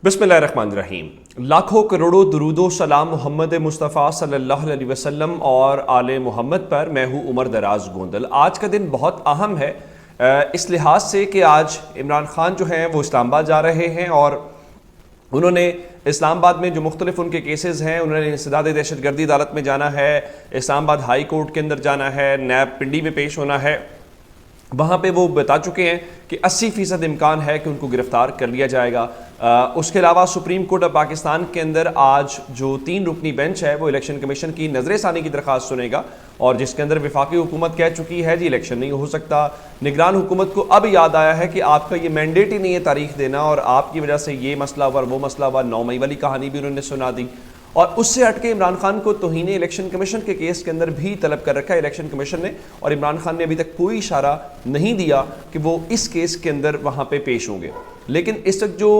बिस्मिल्लाहिर्रहमानिर्रहीम। लाखों करोड़ों दुरूदो सलाम मोहम्मद मुस्तफ़ा सल्लल्लाहु अलैहि वसल्लम और आले मोहम्मद पर। मैं हूँ उमर दराज गोंदल। आज का दिन बहुत अहम है इस लिहाज से कि आज इमरान खान जो हैं वो इस्लामाबाद जा रहे हैं और उन्होंने इस्लामाबाद में जो मुख्तलिफ उनके केसेस हैं, उन्होंने इंसदाद दहशत गर्दी अदालत में जाना है, इस्लामाबाद हाई कोर्ट के अंदर जाना है, नैब पिंडी में पेश होना है। वहाँ पे वो बता चुके हैं कि 80% इम्कान है कि उनको गिरफ्तार कर लिया जाएगा। उसके अलावा सुप्रीम कोर्ट ऑफ पाकिस्तान के अंदर आज जो 3 रुकनी बेंच है वो इलेक्शन कमीशन की नजर सानी की दरख्वास्त सुनेगा और जिसके अंदर वफाकी हुकूमत कह चुकी है जी इलेक्शन नहीं हो सकता। निगरान हुकूमत को अब याद आया है कि आपका ये मैंडेट ही नहीं है तारीख देना और आपकी वजह से ये मसला हुआ वो मसला हुआ। 9 मई वाली कहानी भी उन्होंने सुना दी और उससे हटके इमरान खान को तौहीन इलेक्शन कमीशन के केस के अंदर भी तलब कर रखा है इलेक्शन कमीशन ने और इमरान खान ने अभी तक कोई इशारा नहीं दिया कि वो इस केस के अंदर वहाँ पे पेश होंगे। लेकिन इस वक्त जो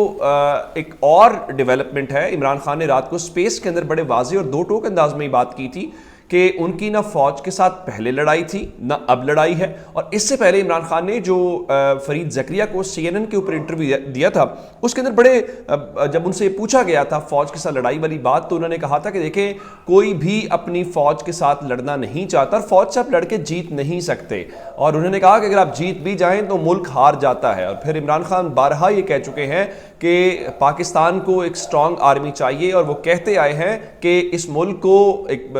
एक और डेवलपमेंट है, इमरान खान ने रात को स्पेस के अंदर बड़े वाज़ेह और दो टोक अंदाज में बात की थी कि उनकी ना फौज के साथ पहले लड़ाई थी ना अब लड़ाई है। और इससे पहले इमरान खान ने जो फरीद ज़करिया को CNN के ऊपर इंटरव्यू दिया था उसके अंदर बड़े जब उनसे पूछा गया था फौज के साथ लड़ाई वाली बात तो उन्होंने कहा था कि देखें कोई भी अपनी फौज के साथ लड़ना नहीं चाहता और फौज से आप लड़के जीत नहीं सकते। और उन्होंने कहा कि अगर आप जीत भी जाएं तो मुल्क हार जाता है। और फिर इमरान खान बारहा ये कह चुके हैं कि पाकिस्तान को एक स्ट्रॉन्ग आर्मी चाहिए और वो कहते आए हैं कि इस मुल्क को एक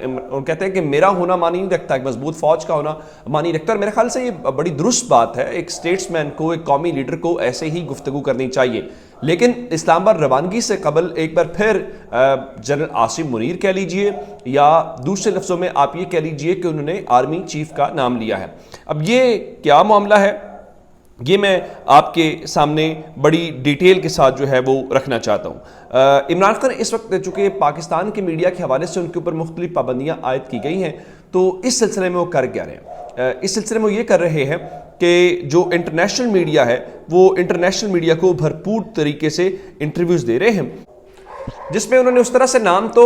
कहते हैं कि मेरा होना मानी नहीं रखता, एक मजबूत फौज का होना मानी रखता है। मेरे ख्याल से ये बड़ी दुरुस्त बात है। एक स्टेट्समैन को, एक कौमी लीडर को ऐसे ही गुफ्तगू करनी चाहिए। लेकिन इस्लामाबाद रवानगी से कबल एक बार फिर जनरल आसिम मुनीर कह लीजिए या दूसरे लफ्ज़ों में आप ये कह लीजिए कि उन्होंने आर्मी चीफ का नाम लिया है। अब ये क्या मामला है ये मैं आपके सामने बड़ी डिटेल के साथ जो है वो रखना चाहता हूँ। इमरान खान इस वक्त चूँकि पाकिस्तान के मीडिया के हवाले से उनके ऊपर मुख्तलिफ पाबंदियाँ आयद की गई हैं तो इस सिलसिले में वो कर क्या रहे हैं? इस सिलसिले में वो ये कर रहे हैं कि जो इंटरनेशनल मीडिया है वो इंटरनेशनल मीडिया को भरपूर तरीके से इंटरव्यूज़ दे रहे हैं जिसमें उन्होंने उस तरह से नाम तो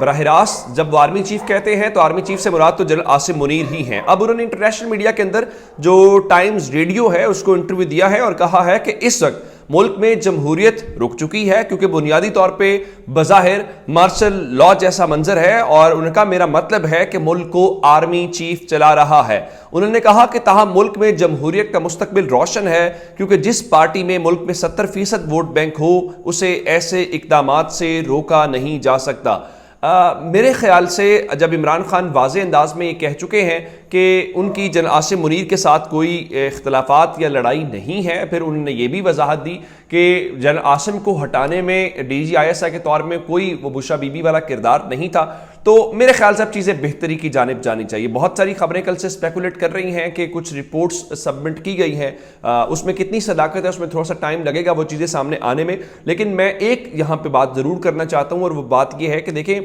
बराह रास्त जब वो आर्मी चीफ कहते हैं तो आर्मी चीफ से मुराद तो जनरल आसिम मुनीर ही हैं। अब उन्होंने इंटरनेशनल मीडिया के अंदर जो टाइम्स रेडियो है उसको इंटरव्यू दिया है और कहा है कि इस वक्त मुल्क में जमहूरियत रुक चुकी है क्योंकि बुनियादी तौर पे बज़ाहिर मार्शल लॉ जैसा मंजर है और उनका मेरा मतलब है कि मुल्क को आर्मी चीफ चला रहा है। उन्होंने कहा कि ताहम मुल्क में जमहूरियत का मुस्तकबिल रोशन है क्योंकि जिस पार्टी में मुल्क में 70% वोट बैंक हो उसे ऐसे इकदामात से रोका नहीं जा सकता। मेरे ख्याल से जब इमरान खान वाज़े अंदाज में ये कह चुके हैं कि उनकी जनरल आसिम मुनीर के साथ कोई इख्तलाफात या लड़ाई नहीं है, फिर उन्होंने ये भी वजाहत दी कि जनरल आसिम को हटाने में DGISI के तौर में कोई वो बुशरा बीबी वाला किरदार नहीं था। तो मेरे ख्याल से अब चीज़ें बेहतरी की जानिब जानी चाहिए। बहुत सारी खबरें कल से स्पेकुलेट कर रही हैं कि कुछ रिपोर्ट्स सबमिट की गई हैं, उसमें कितनी सदाकत है उसमें थोड़ा सा टाइम लगेगा वो चीज़ें सामने आने में। लेकिन मैं एक यहाँ पे बात ज़रूर करना चाहता हूँ और वो बात ये है कि देखें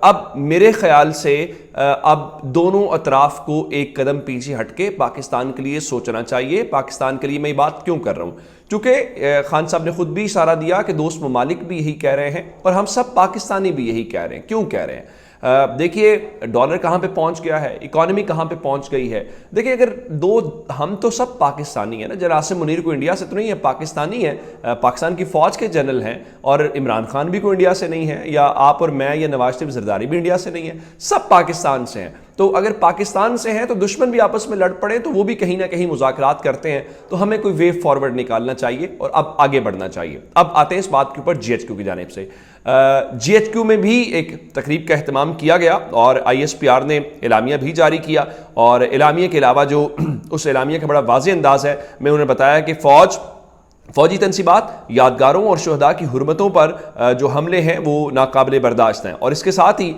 अब मेरे ख्याल से अब दोनों अतराफ को एक कदम पीछे हटके पाकिस्तान के लिए सोचना चाहिए। पाकिस्तान के लिए मैं ये बात क्यों कर रहा हूँ क्योंकि खान साहब ने खुद भी इशारा दिया कि दोस्त ममालिक भी यही कह रहे हैं और हम सब पाकिस्तानी भी यही कह रहे हैं। क्यों कह रहे हैं? देखिए डॉलर कहाँ पे पहुँच गया है, इकॉनमी कहाँ पे पहुँच गई है। देखिए अगर हम तो सब पाकिस्तानी है ना, जनरल आसिम मुनीर को इंडिया से तो नहीं है, पाकिस्तानी है, पाकिस्तान की फ़ौज के जनरल हैं और इमरान खान भी कोई इंडिया से नहीं है या आप और मैं या नवाज शरीफ जरदारी भी इंडिया से नहीं है, सब पाकिस्तान से हैं। तो अगर पाकिस्तान से हैं तो दुश्मन भी आपस में लड़ पड़े तो वो भी कहीं ना कहीं मुज़ाकरात करते हैं। तो हमें कोई वे फॉरवर्ड निकालना चाहिए और अब आगे बढ़ना चाहिए। अब आते हैं इस बात के ऊपर GHQ की जानिब से। GHQ में भी एक तकरीब का एहतमाम किया गया और ISPR ने एलामिया भी जारी किया और एलामिया के अलावा जो उस एलामिया का बड़ा वाज़ेह अंदाज है, मैं उन्हें बताया कि फौजी तनसीबात यादगारों और शहदा की हुर्मतों पर जो हमले हैं वो नाकाबिले बर्दाश्त हैं। और इसके साथ ही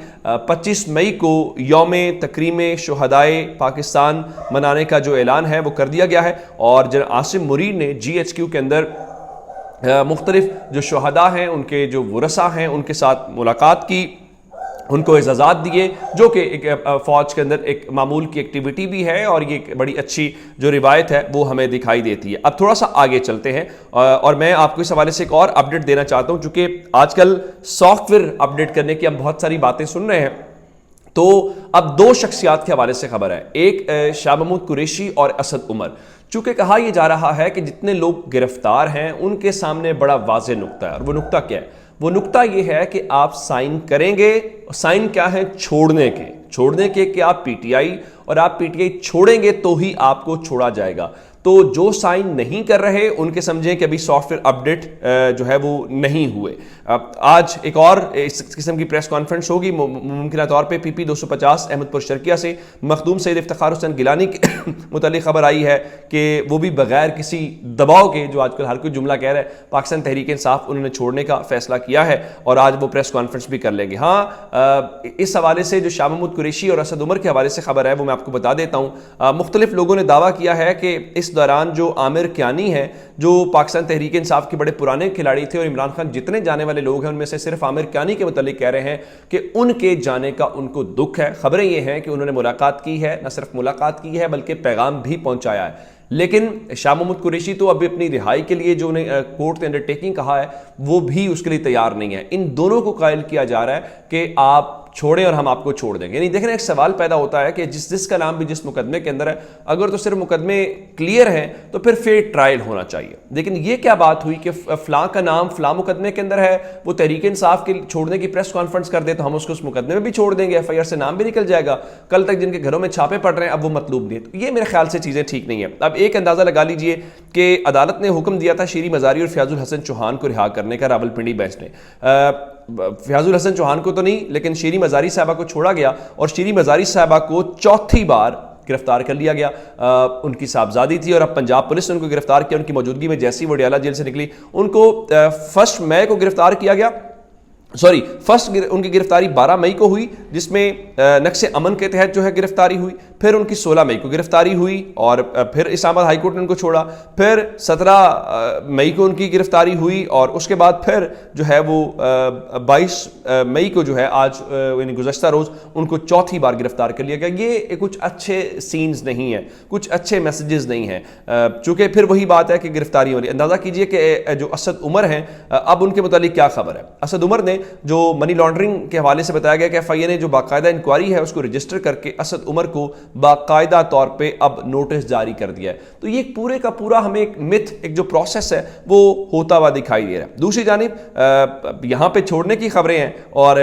25 मई को यौम तकरीम शहदाए पाकिस्तान मनाने का जो ऐलान है वो कर दिया गया है। और जनरल आसिम मुनीर ने GHQ के अंदर मुख्तलिफ जो शहदा हैं उनके जो वरसा हैं उनके साथ मुलाकात की, उनको एजाज़ात दिए जो कि एक फ़ौज के अंदर एक मामूल की एक्टिविटी भी है और ये बड़ी अच्छी जो रिवायत है वो हमें दिखाई देती है। अब थोड़ा सा आगे चलते हैं और मैं आपको इस हवाले से एक और अपडेट देना चाहता हूँ चूँकि आजकल सॉफ्टवेयर अपडेट करने की हम बहुत सारी बातें सुन रहे हैं। तो अब दो शख्सियात के हवाले से खबर है, एक शाह महमूद कुरैशी और असद उमर। चूंकि कहा यह जा रहा है कि जितने लोग गिरफ्तार हैं उनके सामने बड़ा वाज़ेह नुक्ता है, और वो नुक्ता क्या है? वो नुक्ता यह है कि आप साइन करेंगे। साइन क्या है? छोड़ने के कि आप पीटीआई, और आप पीटीआई छोड़ेंगे तो ही आपको छोड़ा जाएगा। तो जो साइन नहीं कर रहे उनके समझें कि अभी सॉफ्टवेयर अपडेट जो है वो नहीं हुए। आज एक और इस किस्म की प्रेस कॉन्फ्रेंस होगी मुमकिन तौर पे पीपी 250 अहमदपुर शर्किया से मखदूम सैयद इफ्तिखार हुसैन गिलानी के मुतालिक खबर आई है कि वो भी बगैर किसी दबाव के, जो आजकल हर कोई जुमला कह रहा है, पाकिस्तान तहरीक इंसाफ उन्होंने छोड़ने का फैसला किया है और आज वो प्रेस कॉन्फ्रेंस भी कर लेंगे। हाँ, इस हवाले से जो शाह महमूद कुरैशी और असद उमर के हवाले से खबर है वो मैं आपको बता देता हूँ। मुख्तलिफ लोगों ने दावा किया है कि इस दौरान जो आमिर कियानी है, जो पाकिस्तान तहरीक इंसाफ के बड़े पुराने खिलाड़ी थे, और इमरान खान जितने जाने वाले लोग हैं उनमें से सिर्फ आमिर कियानी के मुतालिक कह रहे हैं कि उनके जाने का उनको दुख है। खबरें ये हैं कि उन्होंने मुलाकात की है, न सिर्फ मुलाकात की है बल्कि पैगाम भी पहुंचाया है। लेकिन शाह महमूद कुरैशी तो अभी अपनी रिहाई के लिए जो उन्हें कोर्ट ने अंडरटेकिंग कहा है वो भी उसके लिए तैयार नहीं है। इन दोनों को कायल किया जा रहा है कि आप छोड़ें और हम आपको छोड़ देंगे। यानी देखना एक सवाल पैदा होता है कि जिसका नाम भी जिस मुकदमे के अंदर है, अगर तो सिर्फ मुकदमे क्लियर हैं तो फिर फेयर ट्रायल होना चाहिए। लेकिन ये क्या बात हुई कि फलां का नाम फलां मुकदमे के अंदर है, वो तहरीक इंसाफ के छोड़ने की प्रेस कॉन्फ्रेंस कर दे तो हम उसको उस मुकदमे में भी छोड़ देंगे, एफआईआर से नाम भी निकल जाएगा। कल तक जिनके घरों में छापे पड़ रहे हैं अब वो मतलूब नहीं है। तो ये मेरे ख्याल से चीज़ें ठीक नहीं है। अब एक अंदाज़ा लगा लीजिए कि अदालत ने हुक्म दिया था शीरी मजारी और फयाजुल हसन चौहान को रिहा करने का, रावलपिंडी बेंच ने। फयाजुल हसन चौहान को तो नहीं, लेकिन शीरी मजारी साहबा को छोड़ा गया और शीरी मजारी साहबा को चौथी बार गिरफ्तार कर लिया गया। उनकी साहबजादी थी और अब पंजाब पुलिस ने उनको गिरफ्तार किया। उनकी मौजूदगी में जैसी वो डयाला जेल से निकली, उनको 1 मई को गिरफ्तार किया गया। उनकी गिरफ्तारी 12 मई को हुई, जिसमें नक्शे अमन के तहत जो है गिरफ्तारी हुई। फिर उनकी 16 मई को गिरफ्तारी हुई और फिर इस्लामाबाद हाई कोर्ट ने उनको छोड़ा। फिर 17 मई को उनकी गिरफ्तारी हुई और उसके बाद फिर जो है वो 22 मई को जो है आज यानी गुज़श्ता रोज़ उनको चौथी बार गिरफ्तार कर लिया गया। ये कुछ अच्छे सीन्स नहीं है, कुछ अच्छे मैसेजेस नहीं हैं। चूँकि फिर वही बात है कि गिरफ्तारी हो रही है। अंदाज़ा कीजिए कि जो असद उमर हैं, अब उनके मुतालिक क्या खबर है। असद उमर ने जो मनी लॉन्ड्रिंग के हवाले से बताया गया कि एफआईए ने जो बाकायदा इंक्वायरी है उसको रजिस्टर करके असद उमर को बाकायदा तौर पे अब नोटिस जारी कर दिया है। तो ये पूरे का पूरा हमें एक मिथ, एक जो प्रोसेस है वो होता हुआ दिखाई दे रहा है। दूसरी जानिब यहाँ पे छोड़ने की खबरें हैं और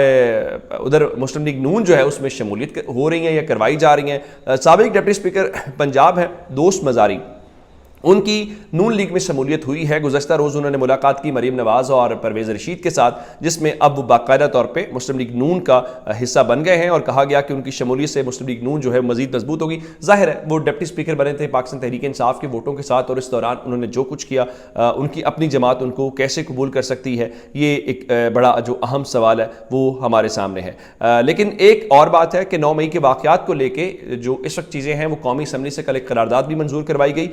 उधर मुस्लिम लीग नून जो है उसमें शमूलियत हो रही है या करवाई जा रही हैं। साबिक डिप्टी स्पीकर पंजाब है दोस्त मजारी, उनकी नून लीग में शमूलियत हुई है। गुज़श्ता रोज़ उन्होंने मुलाकात की मरीम नवाज़ और परवेज़ रशीद के साथ, जिसमें अब वो बाकायदा तौर पे मुस्लिम लीग नून का हिस्सा बन गए हैं और कहा गया कि उनकी शमूलियत से मुस्लिम लीग नून जो है मज़ीद मजबूत होगी। जाहिर है वो डिप्टी स्पीकर बने थे पाकिस्तान तहरीक इंसाफ के वोटों के साथ और इस दौरान उन्होंने जो कुछ किया, उनकी अपनी जमात उनको कैसे कबूल कर सकती है, ये एक बड़ा जो अहम सवाल है वो हमारे सामने है। लेकिन एक और बात है कि 9 मई के वाक़यात को लेके जो इस वक्त चीज़ें हैं वो कौमी असम्बली से कल एक करारदाद भी मंजूर करवाई गई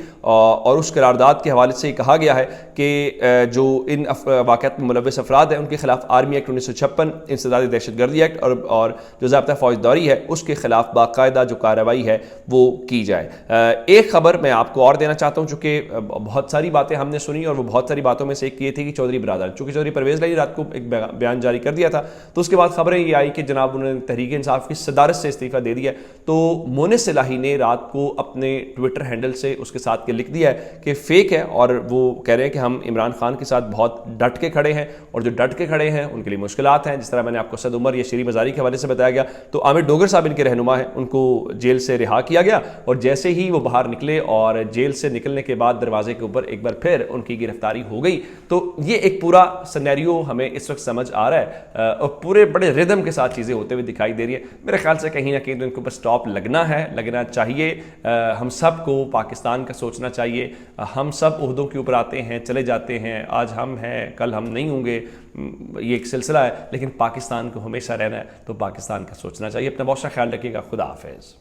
और उस करारदाद के हवाले से कहा गया है कि जो इन वाक़यात में मुलव्वस अफराद हैं उनके खिलाफ आर्मी एक्ट 1956, इंसदादी दहशतगर्दी एक्ट और जो ज़ाब्ता फौजदारी है उसके खिलाफ बाकायदा जो कार्रवाई है वो की जाए। एक खबर मैं आपको और देना चाहता हूँ, चूँकि बहुत सारी बातें हमने सुनी और वो बहुत सारी बातों में से एक ये थी कि चौधरी बिरादर, चूँकि चौधरी परवेज़ लाही रात को एक बयान जारी कर दिया था, तो उसके बाद खबरें ये आई कि जनाब उन्होंने तहरीक इंसाफ की सदारत से इस्तीफ़ा दे दिया। तो मोनिस इलाही ने रात को अपने ट्विटर हैंडल से उसके साथ के लिख दिया है कि फेक है और वो कह रहे हैं कि हम इमरान खान के साथ बहुत डट के खड़े हैं और जो डट के खड़े हैं उनके लिए मुश्किलात हैं। जिस तरह मैंने आपको असद उमर या शीरी मजारी के हवाले से बताया गया, तो आमिर डोगर साहब इनके रहनुमा हैं, उनको जेल से रिहा किया गया और जैसे ही वो बाहर निकले और जेल से निकलने के बाद दरवाजे के ऊपर एक बार फिर उनकी गिरफ्तारी हो गई। तो ये एक पूरा सिनेरियो हमें इस वक्त समझ आ रहा है और पूरे बड़े रिदम के साथ चीज़ें होते हुए दिखाई दे रही है। मेरे ख्याल से कहीं ना कहीं तो इनके ऊपर स्टॉप लगना चाहिए। हम सबको पाकिस्तान का सोचना चाहिए। हम सब ओहदों के ऊपर आते हैं, चले जाते हैं, आज हम हैं कल हम नहीं होंगे, ये एक सिलसिला है, लेकिन पाकिस्तान को हमेशा रहना है तो पाकिस्तान का सोचना चाहिए। अपना बहुत सा ख्याल रखिएगा। खुदा हाफिज़।